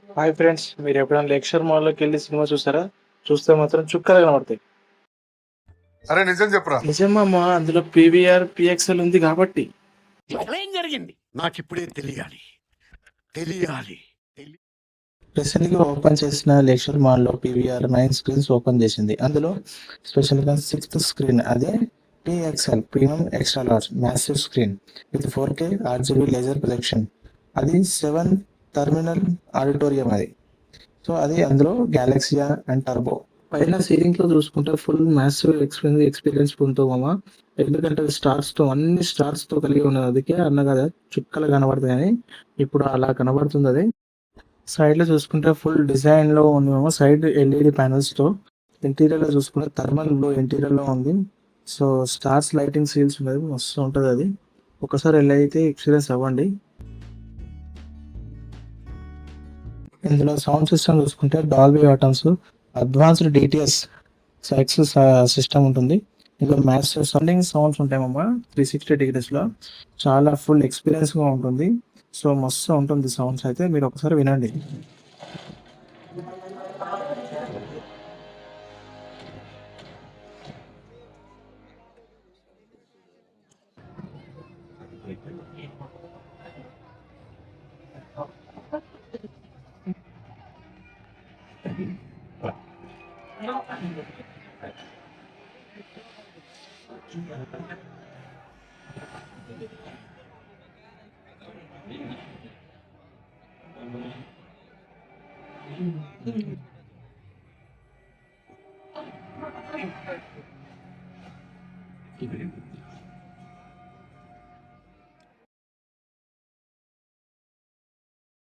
Hi friends, మీరు ఎప్పుడైనా lecture మాల్‌లోకి వెళ్లి సినిమా చూసారా? చూస్తే మాత్రం చుక్కలు కనబడతాయి. అరే నిజం చెప్పురా. నిజమమ్మా, అందులో పీవీఆర్, పీఎక్స్ఎల్ ఉంది కాబట్టి. ఏం జరిగింది నాకిప్పుడే తెలియాలి తెలియాలి రీసెంట్‌గా ఓపెన్ చేసిన లెక్చర్ మాల్‌లో పీవీఆర్ 9 స్క్రీన్స్ ఓపెన్ చేసింది. అందులో స్పెషల్‌గా 6థ్ స్క్రీన్ అదే PXL premium extra large massive screen with 4K RGB laser projection. అది 7 టర్మినల్ ఆడిటోరియం అది. సో అది అందులో గ్యాలక్సియా అండ్ టర్బో. పైన సీలింగ్లో చూసుకుంటే ఫుల్ మ్యాసివ్ ఎక్స్పీరియన్స్ పొందుతామా. ఎందుకంటే స్టార్స్తో అన్ని స్టార్స్తో కలిగి ఉన్నది. అందుకే అన్న కదా చుక్కలు కనబడుతుంది కానీ ఇప్పుడు అలా కనబడుతుంది అది. సైడ్లో చూసుకుంటే ఫుల్ డిజైన్లో ఉందేమో, సైడ్ ఎల్ఈడి ప్యానల్స్తో. ఇంటీరియర్లో చూసుకుంటే థర్మల్ బ్లూ ఇంటీరియర్లో ఉంది. సో స్టార్స్ లైటింగ్ సీల్స్ ఉన్నది, మస్తు ఉంటుంది అది. ఒకసారి వెళ్ళి అయితే ఎక్స్పీరియన్స్ అవ్వండి. ఇందులో సౌండ్ సిస్టమ్ చూసుకుంటే డాల్బీ అటామ్స్ అడ్వాన్స్డ్ డిటిఎస్ సైక్స్ సిస్టమ్ ఉంటుంది. ఇందులో మ్యాసివ్ సౌండింగ్ సౌండ్స్ ఉంటాయమ్మా 360 degreesలో. చాలా ఫుల్ ఎక్స్పీరియన్స్గా ఉంటుంది. సో మస్తు ఉంటుంది సౌండ్స్ అయితే, మీరు ఒకసారి వినండి.